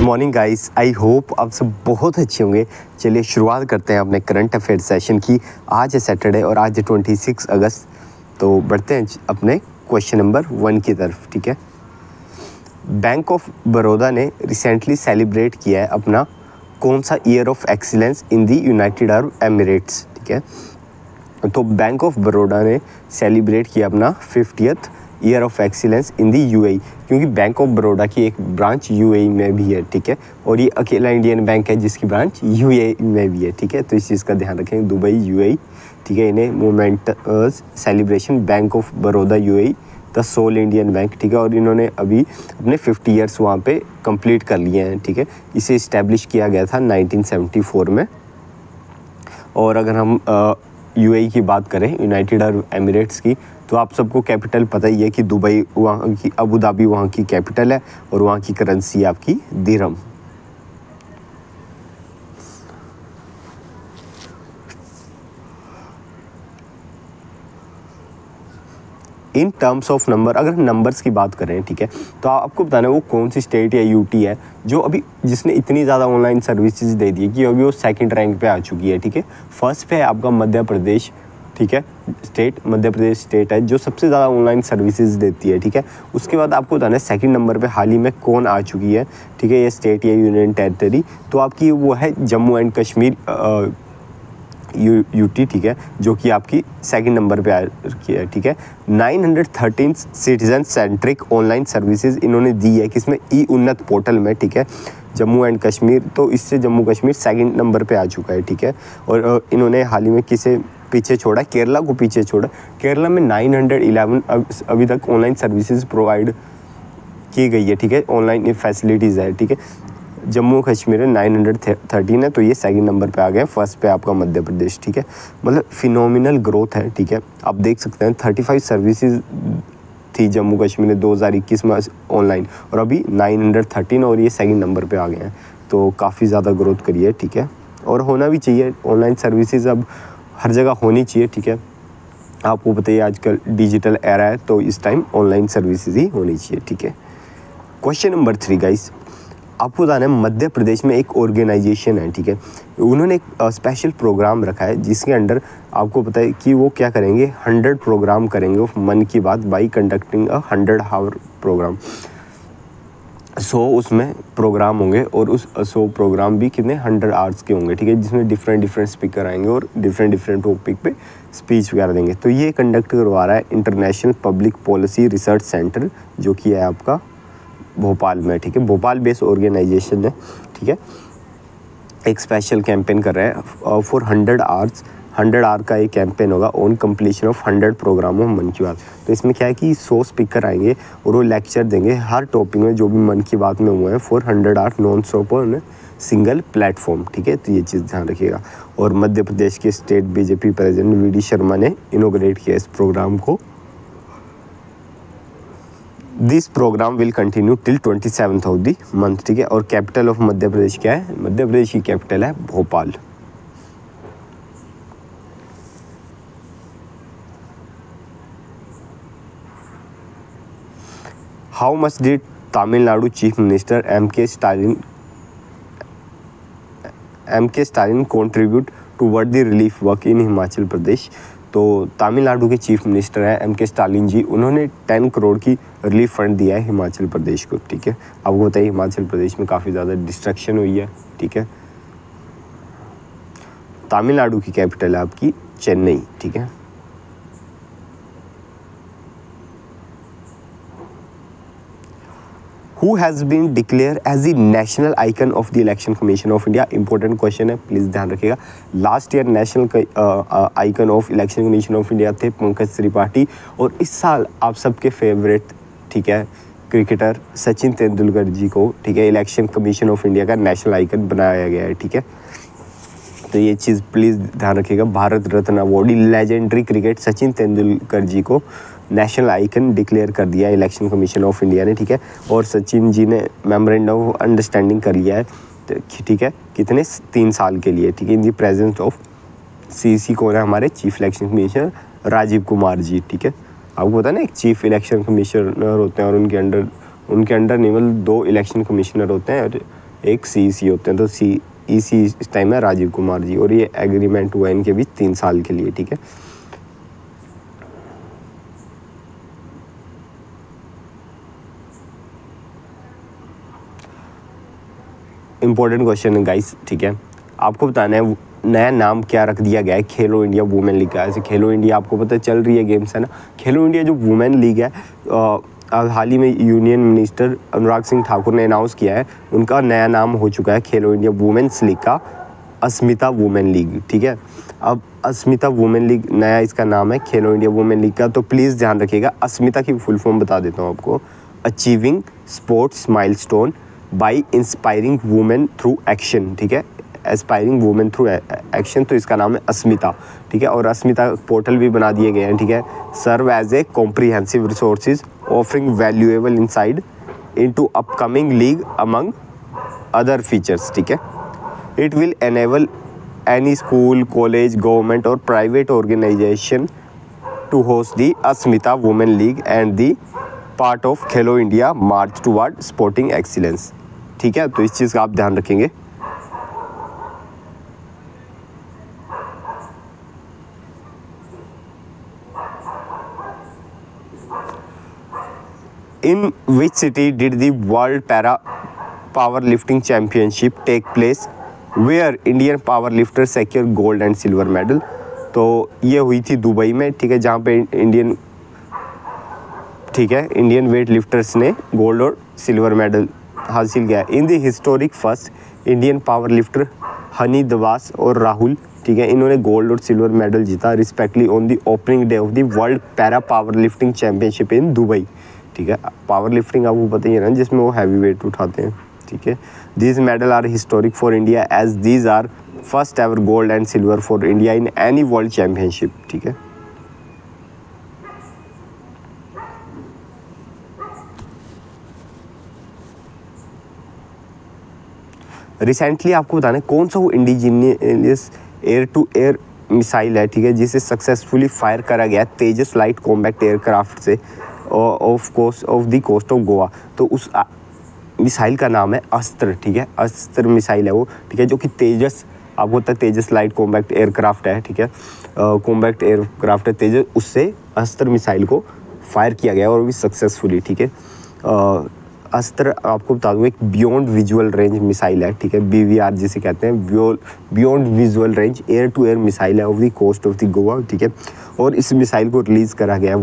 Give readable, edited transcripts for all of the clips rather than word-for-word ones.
Morning guys, I hope आप सब बहुत अच्छे होंगे। चलिए शुरुआत करते हैं अपने करंट अफेयर सेशन की। आज है सैटरडे और आज है 26 अगस्त। तो बढ़ते हैं अपने क्वेश्चन नंबर 1 की तरफ। ठीक है, बैंक ऑफ बड़ौदा ने रिसेंटली सेलिब्रेट किया है अपना कौन सा year of excellence in the United Arab Emirates. ठीक है, तो बैंक ऑफ बड़ौदा ने सेलिब्रेट किया अपना 50th year of excellence in the UAE, क्योंकि बैंक ऑफ बड़ौदा की एक ब्रांच यूएई में भी है। ठीक है, और ये अकेला इंडियन बैंक है जिसकी ब्रांच यूएई में भी है। ठीक है, तो इस चीज़ का ध्यान रखें, दुबई यूएई। ठीक है, इन्हें moment celebration bank of Baroda UAE the soul Indian bank. ठीक है, और इन्होंने अभी अपने 50 ईयर्स वहाँ पे कंप्लीट कर लिए हैं। ठीक है, इसे इस्टेब्लिश किया गया था 1974 में। और अगर हम यूएई की बात करें, यूनाइटेड अरब एमिरेट्स की, तो आप सबको कैपिटल पता ही है कि दुबई वहाँ की, अबू धाबी वहाँ की कैपिटल है और वहाँ की करेंसी आपकी दिरहम। इन टर्म्स ऑफ नंबर, अगर नंबर्स की बात करें, ठीक है, तो आपको बताना है वो कौन सी स्टेट या यूटी है जो अभी जिसने इतनी ज़्यादा ऑनलाइन सर्विसेज दे दी है कि अभी वो सेकंड रैंक पे आ चुकी है। ठीक है, फर्स्ट पे है आपका मध्य प्रदेश। ठीक है, स्टेट मध्य प्रदेश स्टेट है जो सबसे ज़्यादा ऑनलाइन सर्विसेज देती है। ठीक है, उसके बाद आपको बताना है सेकंड नंबर पे हाल ही में कौन आ चुकी है। ठीक है, ये स्टेट या यूनियन टेरिटरी, तो आपकी वो है जम्मू एंड कश्मीर यूटी। ठीक है, जो कि आपकी सेकंड नंबर पे आ रखी है। ठीक है, 913 सिटीजन सेंट्रिक ऑनलाइन सर्विसेज इन्होंने दी है किसमें, ई उन्नत पोर्टल में। ठीक है, जम्मू एंड कश्मीर, तो इससे जम्मू कश्मीर सेकंड नंबर पे आ चुका है। ठीक है, और इन्होंने हाल ही में किसे पीछे छोड़ा, केरला को पीछे छोड़ा। केरला में 911 अभी तक ऑनलाइन सर्विसेज प्रोवाइड की गई है। ठीक है, ऑनलाइन फैसिलिटीज़ है। ठीक है, जम्मू कश्मीर में 913 है, तो ये सेकंड नंबर पे आ गए। फर्स्ट पे आपका मध्य प्रदेश। ठीक है, मतलब फिनोमिनल ग्रोथ है। ठीक है, आप देख सकते हैं 35 सर्विसेज थी जम्मू कश्मीर में 2021 में ऑनलाइन, और अभी 913 और ये सेकंड नंबर पे आ गए हैं। तो काफ़ी ज़्यादा ग्रोथ करी है। ठीक है, और होना भी चाहिए, ऑनलाइन सर्विसेज अब हर जगह होनी चाहिए। ठीक है, आपको पता है आजकल डिजिटल एरा है, तो इस टाइम ऑनलाइन सर्विसेज ही होनी चाहिए। ठीक है, क्वेश्चन नंबर 3 गाइस, आपको बताना है मध्य प्रदेश में एक ऑर्गेनाइजेशन है। ठीक है, उन्होंने एक स्पेशल प्रोग्राम रखा है जिसके अंडर आपको पता है कि वो क्या करेंगे, 100 प्रोग्राम करेंगे ऑफ मन की बात बाई कंडक्टिंग 100 आवर प्रोग्राम। 100 उसमें प्रोग्राम होंगे और उस 100 प्रोग्राम भी कितने 100 आवर्स के होंगे। ठीक है, जिसमें डिफरेंट स्पीकर आएंगे और डिफरेंट टॉपिक पे स्पीच वगैरह देंगे। तो ये कंडक्ट करवा रहा है international public policy research centre, जो कि है आपका भोपाल में। ठीक है, भोपाल बेस्ड ऑर्गेनाइजेशन है। ठीक है, एक स्पेशल कैंपेन कर रहे हैं फॉर 100 आवर्स। 100 आवर का एक कैंपेन होगा on completion of 100 programme of Mann Ki बात। तो इसमें क्या है कि 100 स्पीकर आएंगे और वो लेक्चर देंगे हर टॉपिक में जो भी मन की बात में हुआ है for 100 hours non stop on single platform. ठीक है, तो ये चीज़ ध्यान रखिएगा। और मध्य प्रदेश के state BJP president V D Sharma ने इनोग्रेट किया इस प्रोग्राम को। This programme will continue till 27th of the month. ठीक है, और कैपिटल ऑफ मध्य प्रदेश क्या है, मध्य प्रदेश की कैपिटल है Bhopal. How much did Tamil Nadu chief minister M K Stalin contribute toward the relief work in Himachal Pradesh. तो तमिलनाडु के चीफ मिनिस्टर हैं एम के स्टालिन जी, उन्होंने 10 करोड़ की रिलीफ फंड दिया है हिमाचल प्रदेश को। ठीक है, आपको बताइए हिमाचल प्रदेश में काफ़ी ज़्यादा डिस्ट्रक्शन हुई है। ठीक है, तमिलनाडु की कैपिटल है आपकी चेन्नई। ठीक है, Who has been declared as the national icon of the Election Commission of India? Important question है, प्लीज़ ध्यान रखिएगा। Last year national icon of election commission of India थे पंकज त्रिपाठी, और इस साल आप सबके फेवरेट, ठीक है, क्रिकेटर सचिन तेंदुलकर जी को, ठीक है, इलेक्शन कमीशन ऑफ इंडिया का नेशनल आइकन बनाया गया है। ठीक है, तो ये चीज़ प्लीज़ ध्यान रखिएगा। Bharat Ratna awardee legendary cricket Sachin Tendulkar ji को नेशनल आइकन डिक्लेयर कर दिया है इलेक्शन कमीशन ऑफ इंडिया ने। ठीक है, और सचिन जी ने मेमोरेंडम ऑफ अंडरस्टैंडिंग कर लिया है। ठीक है, कितने 3 साल के लिए। ठीक है, in the presence of CC कौन है, हमारे chief election commissioner Rajiv Kumar ji. ठीक है, आपको पता है ना एक चीफ इलेक्शन कमिश्नर होते हैं और उनके अंडर नहीं, मतलब 2 इलेक्शन कमिश्नर होते हैं, और एक CEC होते हैं, तो CEC इस टाइम है राजीव कुमार जी, और ये एग्रीमेंट हुआ इनके बीच 3 साल के लिए, ठीक है। इंपॉर्टेंट क्वेश्चन है गाइस, ठीक है। आपको बताना है नया नाम क्या रख दिया गया है खेलो इंडिया वुमेन लीग का। ऐसे खेलो इंडिया आपको पता चल रही है गेम्स, है ना। खेलो इंडिया जो वुमेन लीग है, हाल ही में यूनियन मिनिस्टर अनुराग सिंह ठाकुर ने अनाउंस किया है, उनका नया नाम हो चुका है खेलो इंडिया वुमेन्स लीग का अस्मिता वुमेन लीग, ठीक है। अब अस्मिता वुमेन लीग नया इसका नाम है खेलो इंडिया वुमेन लीग का। तो प्लीज़ ध्यान रखिएगा, अस्मिता की फुल फॉर्म बता देता हूँ आपको, achieving sports milestone by inspiring women through action, ठीक है। एस्पायरिंग वुमेन थ्रू एक्शन, तो इसका नाम है अस्मिता, ठीक है। और अस्मिता पोर्टल भी बना दिए गए हैं, ठीक है। Serve as a comprehensive resources offering valuable inside into upcoming league among other features, ठीक है। It will enable any school, college, government और private organisation to host the Asmita women league and the part of Khelo India march toward sporting excellence, ठीक है। तो इस चीज़ का आप ध्यान रखेंगे। In which city did the World Para Powerlifting Championship take place, where Indian powerlifters secured gold and silver medal? तो ये हुई थी दुबई में, ठीक है, जहाँ पे इंडियन वेट लिफ्टर्स ने गोल्ड और सिल्वर मेडल हासिल किया। In the historic first Indian power lifter Honey Dawas और राहुल, ठीक है, इन्होंने गोल्ड और सिल्वर मेडल जीता respectively on the opening day of the world para power lifting championship in Dubai, ठीक है। पावर लिफ्टिंग आपको पता ही है ना, जिसमें वो हैवी वेट उठाते हैं, ठीक है। These medal are historic for India as these are first ever gold and silver for India in any world championship, ठीक है। रिसेंटली आपको बताना है कौन सा वो indigenous air to air missile है, ठीक है, जिसे सक्सेसफुली फायर करा गया तेजस लाइट कॉम्बैट एयरक्राफ्ट से of the coast of Goa. तो उस मिसाइल का नाम है अस्त्र, ठीक है। अस्त्र मिसाइल है वो, ठीक है, जो कि तेजस, आपको पता है तेजस लाइट कॉम्बैट एयरक्राफ्ट है, ठीक है, कॉम्बैट एयरक्राफ्ट है तेजस, उससे अस्त्र मिसाइल को फायर किया गया और भी सक्सेसफुली, ठीक है। अस्त्र आपको बता दूँ एक बियॉन्ड विजुअल रेंज मिसाइल है, ठीक है, BVR जिसे कहते हैं, beyond visual range air to air missile है off the coast of the Goa, ठीक है। और इस मिसाइल को रिलीज़ करा गया,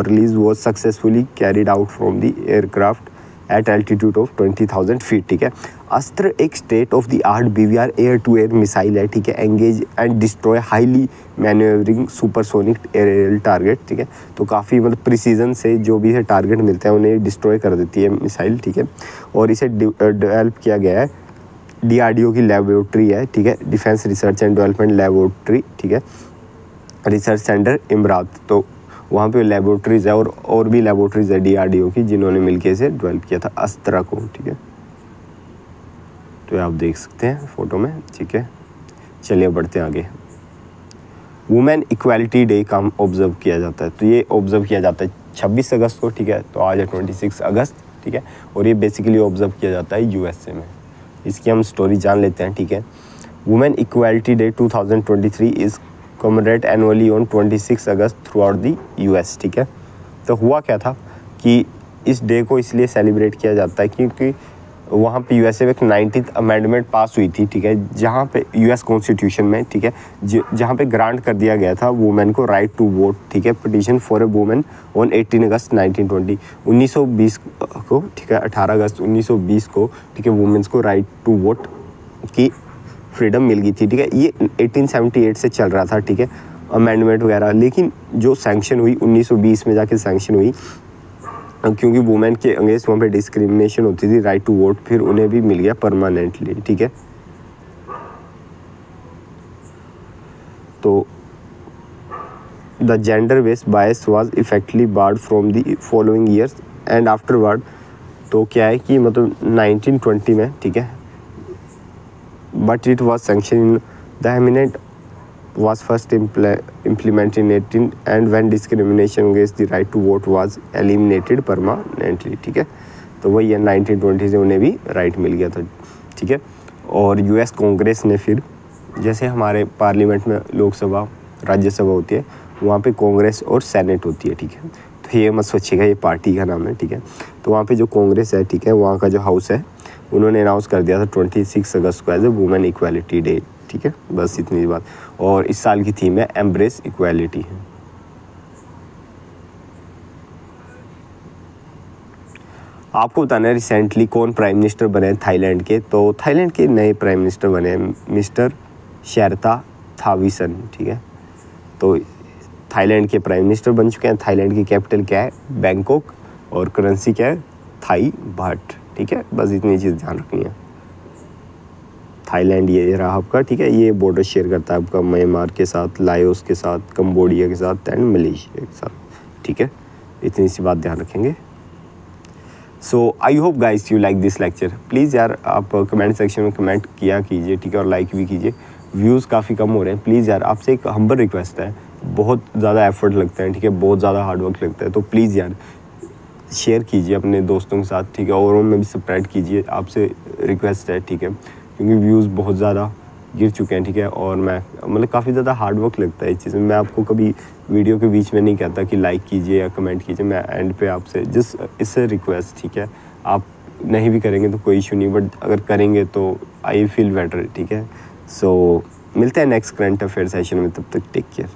release was successfully carried out from the aircraft at altitude of 20,000 feet, ठीक है। अस्त्र एक state of the art BVR air to air missile है, ठीक है, engage and destroy highly manoeuvring supersonic aerial target, ठीक है। तो काफ़ी मतलब प्रिसीजन से जो भी है टारगेट मिलते हैं उन्हें डिस्ट्रॉय कर देती है मिसाइल, ठीक है। और इसे डेवलप किया गया है DRDO की लेबोरेटरी है, ठीक है, defence research and development laboratory, ठीक है, रिसर्च सेंटर इमरात। तो वहाँ पे लेबोरेटरीज़ है और भी लेबोरेटरीज़ है DRDO की, जिन्होंने मिलके इसे डेवलप किया था अस्त्रा को, ठीक है। तो आप देख सकते हैं फोटो में, ठीक है। चलिए बढ़ते हैं आगे। वुमेन इक्वालिटी डे का ऑब्जर्व किया जाता है, तो ये ऑब्जर्व किया जाता है 26 अगस्त को, ठीक है। तो आज है 26 अगस्त, ठीक है। और ये बेसिकली ऑब्जर्व किया जाता है USA में। इसकी हम स्टोरी जान लेते हैं, ठीक है। Women equality day 2023 is commemorate annually on 26 August through out the US, ठीक है। तो हुआ क्या था कि इस डे को इसलिए सेलिब्रेट किया जाता है क्योंकि वहाँ पे USA में एक 19th अमेंडमेंट पास हुई थी, ठीक है, जहाँ पे US कॉन्स्टिट्यूशन में, ठीक है, जहाँ पे ग्रांट कर दिया गया था वुमेन को राइट टू वोट, ठीक है। Petition for a women on 18 अगस्त 1920 को, ठीक है, 18 अगस्त 1920 को, ठीक है, वुमेन्स को राइट टू वोट की फ्रीडम मिल गई थी, ठीक है। ये 1878 से चल रहा था, ठीक है, अमेंडमेंट वगैरह। लेकिन जो सैंक्शन हुई 1920 में जाके सैंक्शन हुई, क्योंकि वुमेन के अगेंस्ट वहाँ पे डिस्क्रिमिनेशन होती थी राइट टू वोट, फिर उन्हें भी मिल गया परमानेंटली, ठीक है। तो the gender based bias was इफेक्टली board from the following years and afterward. तो क्या है कि मतलब 1920 में, ठीक है, but it was sanctioned. The amendment was first implemented in 18 and when discrimination against the right to vote was eliminated permanently, ठीक है। तो वही है 1920 से उन्हें भी राइट मिल गया था, ठीक है। और यूएस कांग्रेस ने फिर, जैसे हमारे पार्लियामेंट में लोकसभा राज्यसभा होती है, वहाँ पे कांग्रेस और सेनेट होती है, ठीक है। तो ये मत सोचिएगा ये पार्टी का नाम है, ठीक है। तो वहाँ पे जो कांग्रेस है, ठीक है, वहाँ का जो हाउस है उन्होंने अनाउंस कर दिया था 26 अगस्त को as a women equality day, ठीक है। बस इतनी बात। और इस साल की थीम है एम्ब्रेस इक्वालिटी है। आपको बताना है रिसेंटली कौन प्राइम मिनिस्टर बने हैं थाईलैंड के। तो थाईलैंड के नए प्राइम मिनिस्टर बने हैं मिस्टर शेरता थाविसन, ठीक है। तो थाईलैंड के प्राइम मिनिस्टर बन चुके हैं। थाईलैंड की कैपिटल क्या है, बैंकॉक, और करेंसी क्या है, थाई बाट, ठीक है। बस इतनी चीज़ ध्यान रखनी है। थाईलैंड ये रहा आपका, ठीक है। ये बॉर्डर शेयर करता है आपका म्यांमार के साथ, लाओस के साथ, कंबोडिया के साथ एंड मलेशिया के साथ, ठीक है। इतनी सी बात ध्यान रखेंगे। So I hope guys you like this lecture. Please यार आप कमेंट सेक्शन में कमेंट किया कीजिए, ठीक है, और लाइक भी कीजिए। व्यूज़ काफ़ी कम हो रहे हैं, प्लीज़ यार आपसे एक हम्बल रिक्वेस्ट है, बहुत ज़्यादा एफर्ट लगता है, ठीक है, बहुत ज़्यादा हार्डवर्क लगता है। तो प्लीज़ यार शेयर कीजिए अपने दोस्तों के साथ, ठीक है, और उनमें भी स्प्रेड कीजिए, आपसे रिक्वेस्ट है, ठीक है। क्योंकि व्यूज़ बहुत ज़्यादा गिर चुके हैं, ठीक है। और मैं मतलब काफ़ी ज़्यादा हार्डवर्क लगता है इस चीज़ में। मैं आपको कभी वीडियो के बीच में नहीं कहता कि लाइक कीजिए या कमेंट कीजिए, मैं एंड पे आपसे जस्ट इससे रिक्वेस्ट, ठीक है। आप नहीं भी करेंगे तो कोई इशू नहीं, बट अगर करेंगे तो आई फील बेटर, ठीक है। सो मिलते हैं नेक्स्ट करंट अफेयर सेशन में, तब तक टेक केयर।